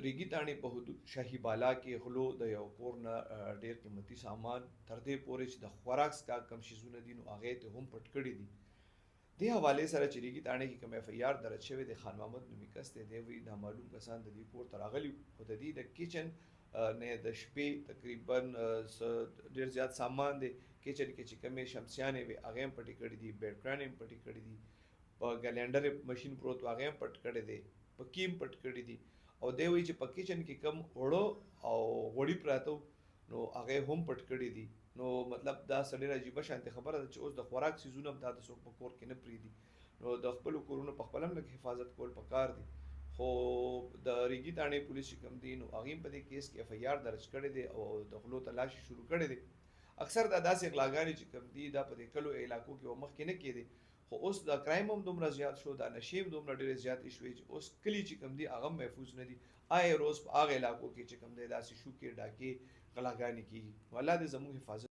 ریګي تاڼې په حدود شاهي بالا کې غلو د یو کور نه ډېر قیمتي سامان تر دې پورې چې د خوراک څښاک کم شیزونه دي نو هغې ته هم پټ کړي دي. دې حوالې سره چې ریګي تاڼې کې کوم اف ای آر درج شوی دی، خان محمد نومي کس دی، دی وایي نامعلوم کسان د دې کور ته راغلي خو د دې د کچن نه د شپې تقریبا ډېر زیات سامان دی. کچن کې چې کومې شمسیانې وي هغې هم پټې کړي دي، بیډ کرانې هم پټې کړي دي، په ګلینډر مشین پروت و هغې هم پټ کړی دی، پکې هم پټ کړي دي. او دی وایي چې په کچن کې کم اوړه او غوړي پراته نو هغې هم پټ کړي دي. نو مطلب دا څه ډېره عجیبه شانتې خبره ده چې اوس د خوراک څیزونه هم دا د څوک په کور کې نه پرېږدي. نو د خپلو کورونو په خپله هم لږ حفاظت کول پکار دي. خو د ریګي تاڼې پولیس چې کوم دي نو هغې هم په دې کیس کې اف ای آر درج کړی دی او د غلو تلاشي شروع کړی دی. اکثر دا داسې غلاګانې چې کوم دي دا په دې کلو علاقو کې به مخکې نه کېدې، خو اوس دا کرایم هم دومره زیات شو، دا نشې هم دومره ډېرې زیاتې شوې چې اوس کلي چې کوم دي هغه هم محفوظ نه دي. آی روز په هغه علاقو کې چې کوم دی داسې شوکې ډاکې غلاګانې کېږي. نو الله دې زموږ حفاظت